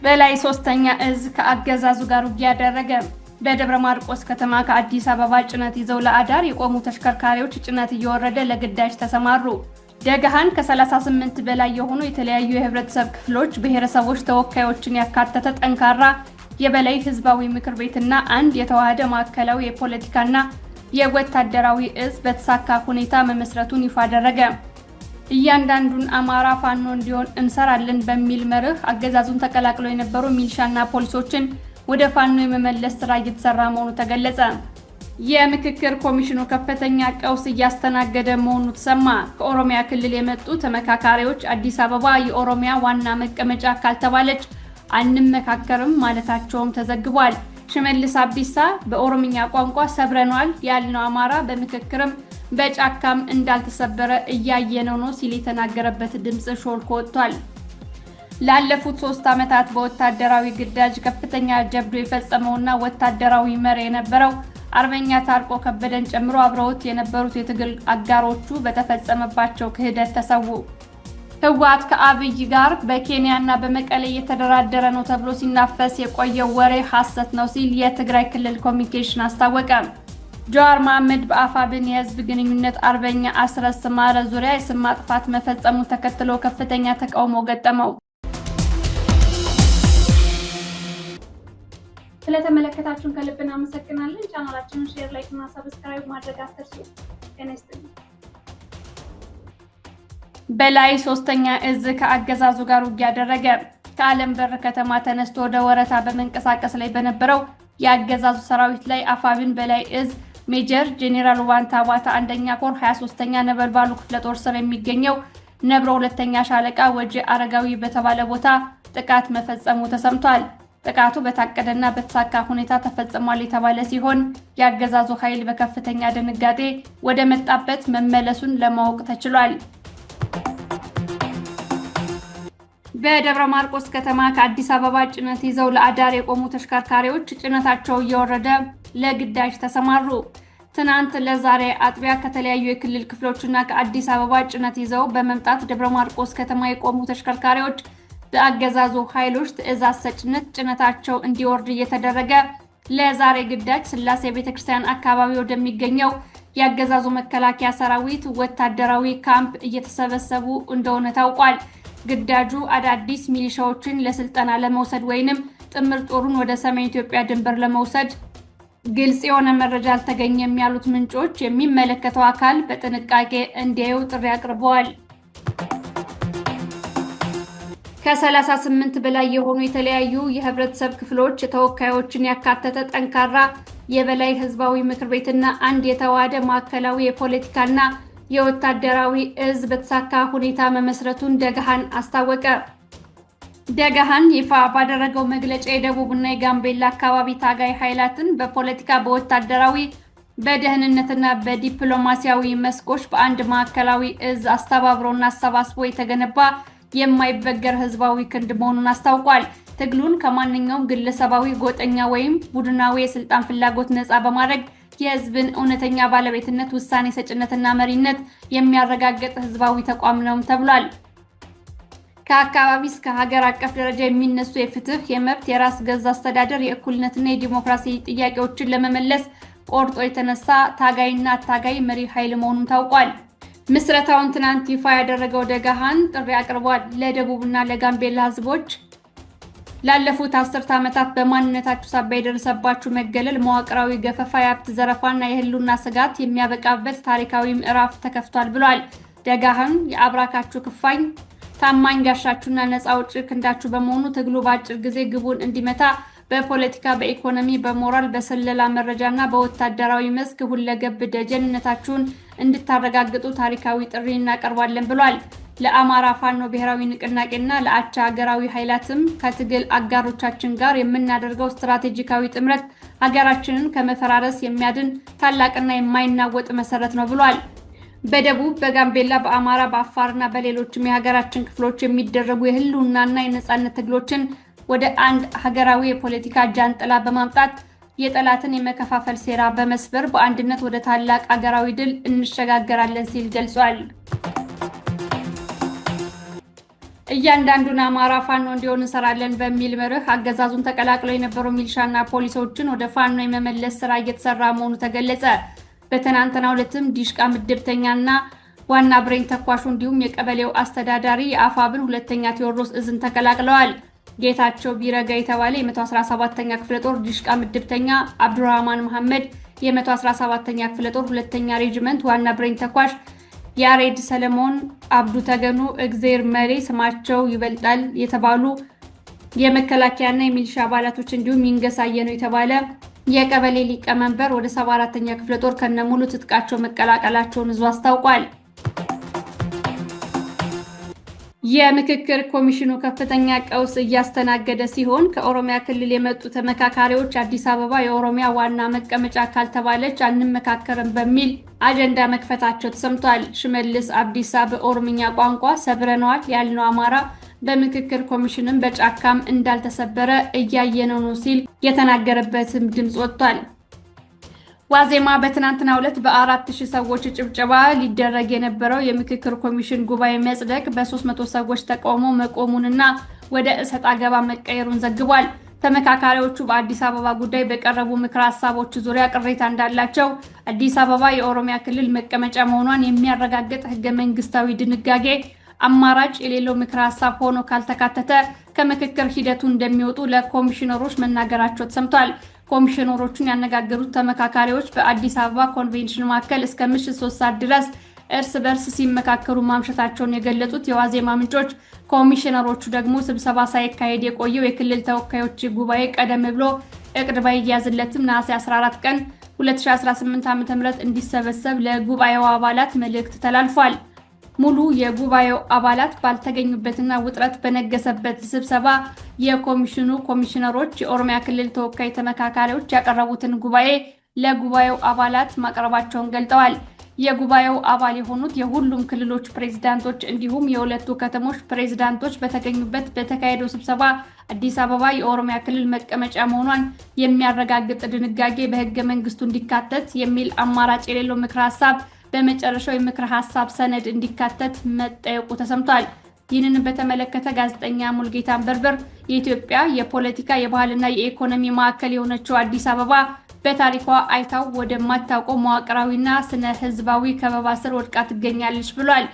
በላይ ሶስተኛ እዝ ከአገዛዙ ጋር ውጊያ ያደረገ። በደብረ ማርቆስ ከተማ ከአዲስ አበባ ጭነት ይዘው ለአዳር የቆሙ ተሽከርካሪዎች ጭነት እየወረደ ለግዳጅ ተሰማሩ። ደጋሃን ከ38 በላይ የሆኑ የተለያዩ የህብረተሰብ ክፍሎች ብሔረሰቦች ተወካዮችን ያካተተ ጠንካራ የበላይ ህዝባዊ ምክር ቤትና አንድ የተዋሃደ ማዕከላዊ የፖለቲካና የወታደራዊ እዝ በተሳካ ሁኔታ መመስረቱን ይፋ አደረገ። እያንዳንዱን አማራ ፋኖ እንዲሆን እንሰራለን በሚል መርህ አገዛዙን ተቀላቅለው የነበሩ ሚሊሻና ፖሊሶችን ወደ ፋኖ የመመለስ ስራ እየተሰራ መሆኑ ተገለጸ። የምክክር ኮሚሽኑ ከፍተኛ ቀውስ እያስተናገደ መሆኑ ተሰማ። ከኦሮሚያ ክልል የመጡ ተመካካሪዎች አዲስ አበባ የኦሮሚያ ዋና መቀመጫ ካልተባለች አንመካከርም ማለታቸውም ተዘግቧል። ሽመልስ አብዲሳ በኦሮምኛ ቋንቋ ሰብረናል ያልነው አማራ በምክክርም በጫካም እንዳልተሰበረ እያየነው ነው ሲል የተናገረበት ድምጽ ሾልኮ ወጥቷል። ላለፉት 3 ዓመታት በወታደራዊ ግዳጅ ከፍተኛ ጀብዱ የፈጸመውና ወታደራዊ መሪ የነበረው አርበኛ ታርቆ ከበደን ጨምሮ አብረውት የነበሩት የትግል አጋሮቹ በተፈጸመባቸው ክህደት ተሰዉ። ህወሓት ከአብይ ጋር በኬንያና በመቀሌ እየተደራደረ ነው ተብሎ ሲናፈስ የቆየው ወሬ ሐሰት ነው ሲል የትግራይ ክልል ኮሚኒኬሽን አስታወቀ። ጀዋር መሐመድ በአፋብን የህዝብ ግንኙነት አርበኛ አስረስ ማረ ዙሪያ የስም ማጥፋት መፈጸሙን ተከትሎ ከፍተኛ ተቃውሞ ገጠመው። ስለተመለከታችሁን ከልብ እናመሰግናለን። ቻናላችንን ሼር፣ ላይክ እና ሰብስክራይብ ማድረግ አትርሱ። ጤናይስጥልኝ። በላይ ሶስተኛ እዝ ከአገዛዙ ጋር ውጊያ ያደረገ። ከዓለም በር ከተማ ተነስቶ ወደ ወረታ በመንቀሳቀስ ላይ በነበረው የአገዛዙ ሰራዊት ላይ አፋብን በላይ እዝ ሜጀር ጄኔራል ዋንታ ባታ አንደኛ ኮር 23ኛ ነበልባሉ ክፍለ ጦር ስር የሚገኘው ነብሮ ሁለተኛ ሻለቃ ወጄ አረጋዊ በተባለ ቦታ ጥቃት መፈጸሙ ተሰምቷል። ጥቃቱ በታቀደና በተሳካ ሁኔታ ተፈጽሟል የተባለ ሲሆን የአገዛዙ ኃይል በከፍተኛ ድንጋጤ ወደ መጣበት መመለሱን ለማወቅ ተችሏል። በደብረ ማርቆስ ከተማ ከአዲስ አበባ ጭነት ይዘው ለአዳር የቆሙ ተሽከርካሪዎች ጭነታቸው እየወረደ ለግዳጅ ተሰማሩ። ትናንት ለዛሬ አጥቢያ ከተለያዩ የክልል ክፍሎችና ከአዲስ አበባ ጭነት ይዘው በመምጣት ደብረ ማርቆስ ከተማ የቆሙ ተሽከርካሪዎች በአገዛዙ ኃይሎች ትዕዛዝ ሰጭነት ጭነታቸው እንዲወርድ እየተደረገ ለዛሬ ግዳጅ ስላሴ ቤተክርስቲያን አካባቢ ወደሚገኘው የአገዛዙ መከላከያ ሰራዊት ወታደራዊ ካምፕ እየተሰበሰቡ እንደሆነ ታውቋል። ግዳጁ አዳዲስ ሚሊሻዎችን ለስልጠና ለመውሰድ ወይንም ጥምር ጦሩን ወደ ሰሜን ኢትዮጵያ ድንበር ለመውሰድ ግልጽ የሆነ መረጃ አልተገኘም ያሉት ምንጮች የሚመለከተው አካል በጥንቃቄ እንዲያዩ ጥሪ አቅርበዋል። ከ38 በላይ የሆኑ የተለያዩ የህብረተሰብ ክፍሎች ተወካዮችን ያካተተ ጠንካራ የበላይ ህዝባዊ ምክር ቤትና አንድ የተዋሃደ ማዕከላዊ የፖለቲካና የወታደራዊ እዝ በተሳካ ሁኔታ መመስረቱን ደጋሃን አስታወቀ። ደጋሃን ይፋ ባደረገው መግለጫ የደቡብና የጋምቤላ አካባቢ ታጋይ ኃይላትን በፖለቲካ፣ በወታደራዊ፣ በደህንነትና በዲፕሎማሲያዊ መስኮች በአንድ ማዕከላዊ እዝ አስተባብሮና አሰባስቦ የተገነባ የማይበገር ህዝባዊ ክንድ መሆኑን አስታውቋል። ትግሉን ከማንኛውም ግለሰባዊ፣ ጎጠኛ ወይም ቡድናዊ የስልጣን ፍላጎት ነፃ በማድረግ የህዝብን እውነተኛ ባለቤትነት፣ ውሳኔ ሰጭነትና መሪነት የሚያረጋግጥ ህዝባዊ ተቋም ነው ተብሏል። ከአካባቢ እስከ ሀገር አቀፍ ደረጃ የሚነሱ የፍትህ፣ የመብት፣ የራስ ገዝ አስተዳደር፣ የእኩልነትና የዲሞክራሲ ጥያቄዎችን ለመመለስ ቆርጦ የተነሳ ታጋይና አታጋይ መሪ ኃይል መሆኑን ታውቋል። ምስረታውን ትናንት ይፋ ያደረገው ደጋሃን ጥሪ አቅርቧል። ለደቡብና ለጋምቤላ ህዝቦች ላለፉት 10 ዓመታት በማንነታችሁ ሳቢያ የደረሰባችሁ መገለል፣ መዋቅራዊ ገፈፋ፣ የሀብት ዘረፋና የህልውና ስጋት የሚያበቃበት ታሪካዊ ምዕራፍ ተከፍቷል ብሏል። ደጋሃን የአብራካችሁ ክፋኝ ታማኝ ጋሻችሁና ነፃ አውጪ ክንዳችሁ በመሆኑ ትግሉ በአጭር ጊዜ ግቡን እንዲመታ በፖለቲካ፣ በኢኮኖሚ፣ በሞራል፣ በስለላ መረጃና በወታደራዊ መስክ ሁለገብ ደጀንነታችሁን እንድታረጋግጡ ታሪካዊ ጥሪ እናቀርባለን ብሏል። ለአማራ ፋኖ ብሔራዊ ንቅናቄና ለአቻ ሀገራዊ ኃይላትም ከትግል አጋሮቻችን ጋር የምናደርገው ስትራቴጂካዊ ጥምረት ሀገራችንን ከመፈራረስ የሚያድን ታላቅና የማይናወጥ መሰረት ነው ብሏል። በደቡብ፣ በጋምቤላ፣ በአማራ፣ በአፋርና በሌሎችም የሀገራችን ክፍሎች የሚደረጉ የህልውናና የነጻነት ትግሎችን ወደ አንድ ሀገራዊ የፖለቲካ ጃንጥላ በማምጣት የጠላትን የመከፋፈል ሴራ በመስበር በአንድነት ወደ ታላቅ ሀገራዊ ድል እንሸጋገራለን ሲል ገልጿል። እያንዳንዱን አማራ ፋኖ እንዲሆን እንሰራለን በሚል መርህ አገዛዙን ተቀላቅለው የነበሩ ሚሊሻና ፖሊሶችን ወደ ፋኖ የመመለስ ስራ እየተሰራ መሆኑ ተገለጸ። በትናንትናው ዕለትም ዲሽቃ ምድብተኛና ዋና ብሬን ተኳሹ እንዲሁም የቀበሌው አስተዳዳሪ የአፋብን ሁለተኛ ቴዎድሮስ እዝን ተቀላቅለዋል። ጌታቸው ቢረጋ የተባለ የ117ኛ ክፍለ ጦር ዲሽቃ ምድብተኛ፣ አብዱራህማን መሐመድ የ117ኛ ክፍለ ጦር ሁለተኛ ሬጅመንት ዋና ብሬን ተኳሽ፣ ያሬድ ሰለሞን፣ አብዱ ተገኑ፣ እግዜር መሬ ስማቸው ይበልጣል የተባሉ የመከላከያና የሚሊሻ አባላቶች እንዲሁም ይንገሳየ ነው የተባለ የቀበሌ ሊቀመንበር ወደ 74ኛ ክፍለ ጦር ከነሙሉ ትጥቃቸው መቀላቀላቸውን እዙ አስታውቋል። የምክክር ኮሚሽኑ ከፍተኛ ቀውስ እያስተናገደ ሲሆን ከኦሮሚያ ክልል የመጡ ተመካካሪዎች አዲስ አበባ የኦሮሚያ ዋና መቀመጫ ካልተባለች አንመካከርም በሚል አጀንዳ መክፈታቸው ተሰምቷል። ሽመልስ አብዲሳ በኦሮምኛ ቋንቋ ሰብረነዋል ያልነው አማራ በምክክር ኮሚሽንም በጫካም እንዳልተሰበረ እያየነው ነው ሲል የተናገረበትም ድምፅ ወጥቷል። ዋዜማ በትናንትናው ዕለት በ4000 ሰዎች ጭብጨባ ሊደረግ የነበረው የምክክር ኮሚሽን ጉባኤ መጽደቅ በ300 ሰዎች ተቃውሞ መቆሙንና ወደ እሰጥ አገባ መቀየሩን ዘግቧል። ተመካካሪዎቹ በአዲስ አበባ ጉዳይ በቀረቡ ምክረ ሀሳቦች ዙሪያ ቅሬታ እንዳላቸው፣ አዲስ አበባ የኦሮሚያ ክልል መቀመጫ መሆኗን የሚያረጋግጥ ህገ መንግስታዊ ድንጋጌ አማራጭ የሌለው ምክረ ሀሳብ ሆኖ ካልተካተተ ከምክክር ሂደቱ እንደሚወጡ ለኮሚሽነሮች መናገራቸው ተሰምቷል። ኮሚሽነሮቹን ያነጋገሩት ተመካካሪዎች በአዲስ አበባ ኮንቬንሽን ማዕከል እስከ ምሽት 3 ሰዓት ድረስ እርስ በርስ ሲመካከሩ ማምሸታቸውን የገለጹት የዋዜማ ምንጮች ኮሚሽነሮቹ ደግሞ ስብሰባ ሳይካሄድ የቆየው የክልል ተወካዮች ጉባኤ ቀደም ብሎ እቅድ ባይያዝለትም ነሐሴ 14 ቀን 2018 ዓ.ም እንዲሰበሰብ ለጉባኤው አባላት መልእክት ተላልፏል። ሙሉ የጉባኤው አባላት ባልተገኙበትና ውጥረት በነገሰበት ስብሰባ የኮሚሽኑ ኮሚሽነሮች የኦሮሚያ ክልል ተወካይ ተመካካሪዎች ያቀረቡትን ጉባኤ ለጉባኤው አባላት ማቅረባቸውን ገልጠዋል። የጉባኤው አባል የሆኑት የሁሉም ክልሎች ፕሬዝዳንቶች እንዲሁም የሁለቱ ከተሞች ፕሬዝዳንቶች በተገኙበት በተካሄደው ስብሰባ አዲስ አበባ የኦሮሚያ ክልል መቀመጫ መሆኗን የሚያረጋግጥ ድንጋጌ በህገ መንግስቱ እንዲካተት የሚል አማራጭ የሌለው ምክረ ሀሳብ በመጨረሻው የምክር ሀሳብ ሰነድ እንዲካተት መጠየቁ ተሰምቷል። ይህንን በተመለከተ ጋዜጠኛ ሙልጌታ አንበርበር የኢትዮጵያ የፖለቲካ የባህልና የኢኮኖሚ ማዕከል የሆነችው አዲስ አበባ በታሪኳ አይታው ወደማታውቀው መዋቅራዊና ስነ ህዝባዊ ከበባ ስር ወድቃ ትገኛለች ብሏል።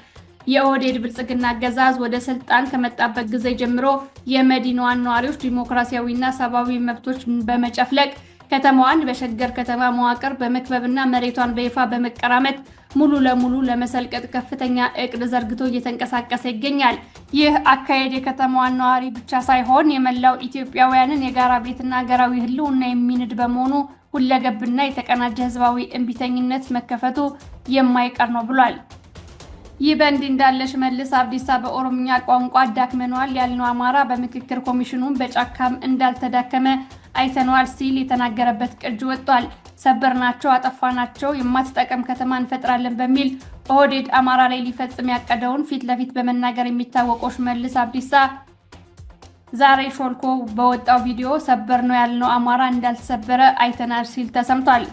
የኦህዴድ ብልጽግና አገዛዝ ወደ ስልጣን ከመጣበት ጊዜ ጀምሮ የመዲናዋን ነዋሪዎች ዲሞክራሲያዊና ሰብአዊ መብቶች በመጨፍለቅ ከተማዋን በሸገር ከተማ መዋቅር በመክበብና መሬቷን በይፋ በመቀራመት ሙሉ ለሙሉ ለመሰልቀጥ ከፍተኛ እቅድ ዘርግቶ እየተንቀሳቀሰ ይገኛል። ይህ አካሄድ የከተማዋን ነዋሪ ብቻ ሳይሆን የመላው ኢትዮጵያውያንን የጋራ ቤትና ሀገራዊ ህልውና የሚንድ በመሆኑ ሁለገብና የተቀናጀ ህዝባዊ እምቢተኝነት መከፈቱ የማይቀር ነው ብሏል። ይህ በእንዲህ እንዳለ ሽመልስ አብዲሳ በኦሮምኛ ቋንቋ አዳክመነዋል ያልነው አማራ በምክክር ኮሚሽኑም በጫካም እንዳልተዳከመ አይተነዋል ሲል የተናገረበት ቅጅ ወጥቷል። ሰበርናቸው፣ አጠፋናቸው፣ የማትጠቀም ከተማ እንፈጥራለን በሚል ኦህዴድ አማራ ላይ ሊፈጽም ያቀደውን ፊት ለፊት በመናገር የሚታወቀው ሽመልስ አብዲሳ ዛሬ ሾልኮ በወጣው ቪዲዮ ሰበር ነው ያልነው አማራ እንዳልተሰበረ አይተናል ሲል ተሰምቷል።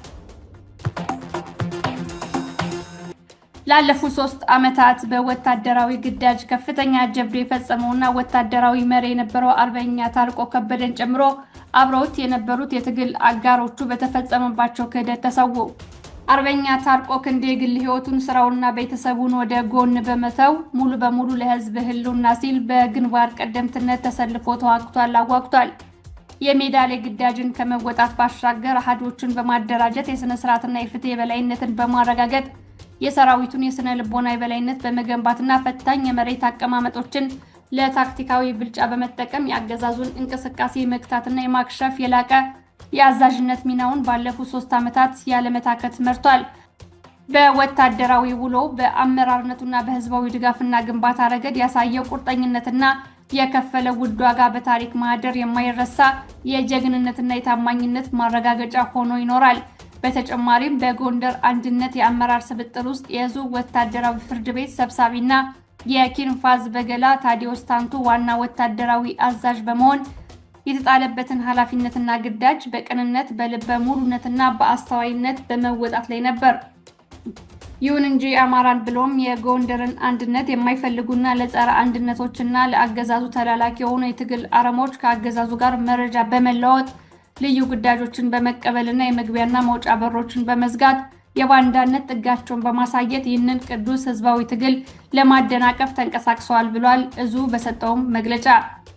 ላለፉት 3 ዓመታት በወታደራዊ ግዳጅ ከፍተኛ ጀብዱ የፈጸመውና ወታደራዊ መሪ የነበረው አርበኛ ታርቆ ከበደን ጨምሮ አብረውት የነበሩት የትግል አጋሮቹ በተፈጸመባቸው ክህደት ተሰዉ። አርበኛ ታርቆ ክንዴ የግል ህይወቱን ስራውና ቤተሰቡን ወደ ጎን በመተው ሙሉ በሙሉ ለህዝብ ህልውና ሲል በግንባር ቀደምትነት ተሰልፎ ተዋግቷል፣ አዋግቷል። የሜዳ ላይ ግዳጅን ከመወጣት ባሻገር አሃዶችን በማደራጀት የስነ ስርዓትና የፍትህ የበላይነትን በማረጋገጥ የሰራዊቱን የስነ ልቦና የበላይነት በመገንባትና ፈታኝ የመሬት አቀማመጦችን ለታክቲካዊ ብልጫ በመጠቀም የአገዛዙን እንቅስቃሴ መክታትና የማክሸፍ የላቀ የአዛዥነት ሚናውን ባለፉት 3 ዓመታት ያለመታከት መርቷል። በወታደራዊ ውሎ በአመራርነቱና በህዝባዊ ድጋፍና ግንባታ ረገድ ያሳየው ቁርጠኝነትና የከፈለው ውድ ዋጋ በታሪክ ማህደር የማይረሳ የጀግንነትና የታማኝነት ማረጋገጫ ሆኖ ይኖራል። በተጨማሪም በጎንደር አንድነት የአመራር ስብጥር ውስጥ የዙ ወታደራዊ ፍርድ ቤት ሰብሳቢና የኪንፋዝ በገላ ታዲዮስ ታንቱ ዋና ወታደራዊ አዛዥ በመሆን የተጣለበትን ኃላፊነትና ግዳጅ በቅንነት በልበ ሙሉነትና በአስተዋይነት በመወጣት ላይ ነበር። ይሁን እንጂ አማራን ብሎም የጎንደርን አንድነት የማይፈልጉና ለጸረ አንድነቶችና ለአገዛዙ ተላላኪ የሆኑ የትግል አረሞች ከአገዛዙ ጋር መረጃ በመለዋወጥ ልዩ ግዳጆችን በመቀበልና የመግቢያና መውጫ በሮችን በመዝጋት የባንዳነት ጥጋቸውን በማሳየት ይህንን ቅዱስ ህዝባዊ ትግል ለማደናቀፍ ተንቀሳቅሰዋል ብሏል። እዙ በሰጠው መግለጫ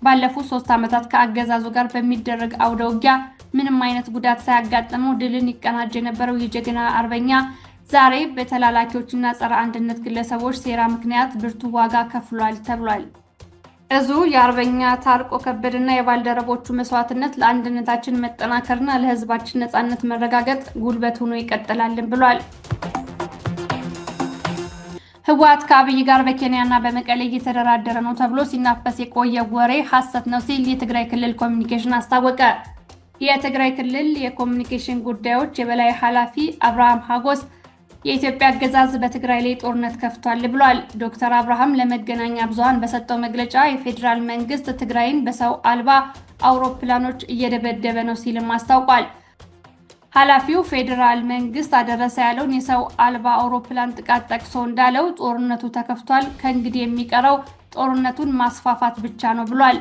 ባለፉት 3 ዓመታት ከአገዛዙ ጋር በሚደረግ አውደ ውጊያ ምንም አይነት ጉዳት ሳያጋጥመው ድልን ይቀናጅ የነበረው የጀግና አርበኛ ዛሬ በተላላኪዎችና ጸረ አንድነት ግለሰቦች ሴራ ምክንያት ብርቱ ዋጋ ከፍሏል ተብሏል። እዙ የአርበኛ ታርቆ ከበደና የባልደረቦቹ መስዋዕትነት ለአንድነታችን መጠናከርና ለህዝባችን ነጻነት መረጋገጥ ጉልበት ሆኖ ይቀጥላልን ብሏል። ህወሓት ከአብይ ጋር በኬንያና በመቀሌ እየተደራደረ ነው ተብሎ ሲናፈስ የቆየ ወሬ ሐሰት ነው ሲል የትግራይ ክልል ኮሚኒኬሽን አስታወቀ። የትግራይ ክልል የኮሚኒኬሽን ጉዳዮች የበላይ ኃላፊ አብርሃም ሀጎስ የኢትዮጵያ አገዛዝ በትግራይ ላይ ጦርነት ከፍቷል ብሏል። ዶክተር አብርሃም ለመገናኛ ብዙሃን በሰጠው መግለጫ የፌዴራል መንግስት ትግራይን በሰው አልባ አውሮፕላኖች እየደበደበ ነው ሲልም አስታውቋል። ኃላፊው ፌዴራል መንግስት አደረሰ ያለውን የሰው አልባ አውሮፕላን ጥቃት ጠቅሶ እንዳለው ጦርነቱ ተከፍቷል፣ ከእንግዲህ የሚቀረው ጦርነቱን ማስፋፋት ብቻ ነው ብሏል።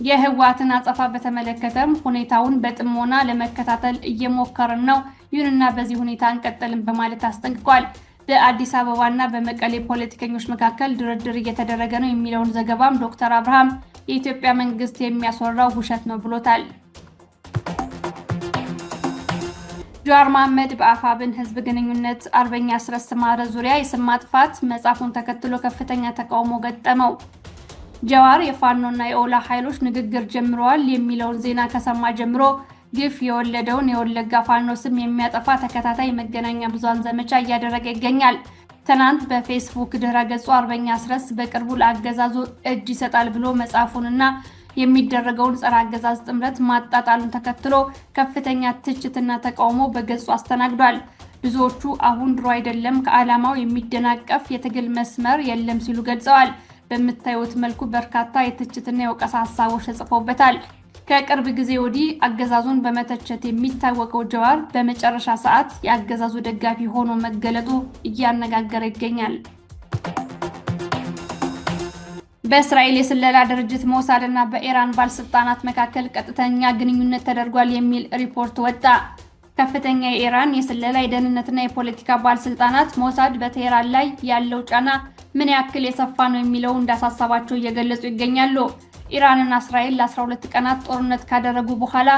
የህወሓትን አጸፋ በተመለከተም ሁኔታውን በጥሞና ለመከታተል እየሞከርን ነው፣ ይሁንና በዚህ ሁኔታ እንቀጥልም በማለት አስጠንቅቋል። በአዲስ አበባና በመቀሌ ፖለቲከኞች መካከል ድርድር እየተደረገ ነው የሚለውን ዘገባም ዶክተር አብርሃም የኢትዮጵያ መንግስት የሚያስወራው ውሸት ነው ብሎታል። ጀዋር መሐመድ በአፋብን ህዝብ ግንኙነት አርበኛ አስረስ ማረ ዙሪያ የስም ማጥፋት መጻፉን ተከትሎ ከፍተኛ ተቃውሞ ገጠመው። ጀዋር የፋኖና የኦላ ኃይሎች ንግግር ጀምረዋል የሚለውን ዜና ከሰማ ጀምሮ ግፍ የወለደውን የወለጋ ፋኖ ስም የሚያጠፋ ተከታታይ መገናኛ ብዙሃን ዘመቻ እያደረገ ይገኛል። ትናንት በፌስቡክ ድረ-ገጹ አርበኛ አስረስ በቅርቡ ለአገዛዙ እጅ ይሰጣል ብሎ መጻፉንና የሚደረገውን ጸረ አገዛዝ ጥምረት ማጣጣሉን ተከትሎ ከፍተኛ ትችትና ተቃውሞ በገጹ አስተናግዷል። ብዙዎቹ አሁን ድሮ አይደለም ከዓላማው የሚደናቀፍ የትግል መስመር የለም ሲሉ ገልጸዋል። በምታዩት መልኩ በርካታ የትችትና የወቀሳ ሐሳቦች ተጽፈውበታል። ከቅርብ ጊዜ ወዲህ አገዛዙን በመተቸት የሚታወቀው ጀዋር በመጨረሻ ሰዓት የአገዛዙ ደጋፊ ሆኖ መገለጡ እያነጋገረ ይገኛል። በእስራኤል የስለላ ድርጅት ሞሳድ እና በኢራን ባለስልጣናት መካከል ቀጥተኛ ግንኙነት ተደርጓል የሚል ሪፖርት ወጣ። ከፍተኛ የኢራን የስለላ የደህንነትና የፖለቲካ ባለስልጣናት ሞሳድ በቴህራን ላይ ያለው ጫና ምን ያክል የሰፋ ነው የሚለው እንዳሳሰባቸው እየገለጹ ይገኛሉ። ኢራንና እስራኤል ለ12 ቀናት ጦርነት ካደረጉ በኋላ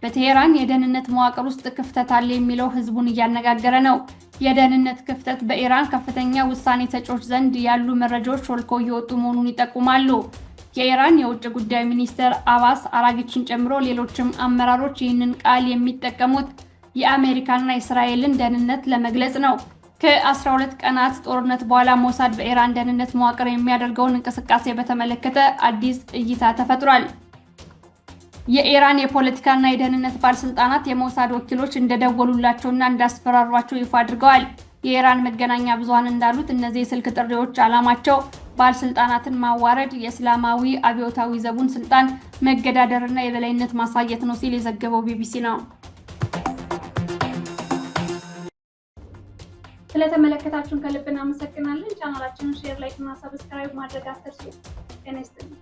በቴህራን የደህንነት መዋቅር ውስጥ ክፍተት አለ የሚለው ህዝቡን እያነጋገረ ነው። የደህንነት ክፍተት በኢራን ከፍተኛ ውሳኔ ሰጪዎች ዘንድ ያሉ መረጃዎች ሾልከው እየወጡ መሆኑን ይጠቁማሉ። የኢራን የውጭ ጉዳይ ሚኒስትር አባስ አራጊችን ጨምሮ ሌሎችም አመራሮች ይህንን ቃል የሚጠቀሙት የአሜሪካና የእስራኤልን ደህንነት ለመግለጽ ነው። ከ12 ቀናት ጦርነት በኋላ ሞሳድ በኢራን ደህንነት መዋቅር የሚያደርገውን እንቅስቃሴ በተመለከተ አዲስ እይታ ተፈጥሯል። የኢራን የፖለቲካና የደህንነት ባለስልጣናት የሞሳድ ወኪሎች እንደደወሉላቸውና እንዳስፈራሯቸው ይፋ አድርገዋል። የኢራን መገናኛ ብዙሃን እንዳሉት እነዚህ የስልክ ጥሪዎች ዓላማቸው ባለስልጣናትን ማዋረድ፣ የእስላማዊ አብዮታዊ ዘቡን ስልጣን መገዳደርና የበላይነት ማሳየት ነው ሲል የዘገበው ቢቢሲ ነው። ስለተመለከታችሁን ከልብ እናመሰግናለን። ቻናላችንን ሼር፣ ላይክ እና ሰብስክራይብ ማድረግ አትርሱ። ጤና ይስጥልኝ።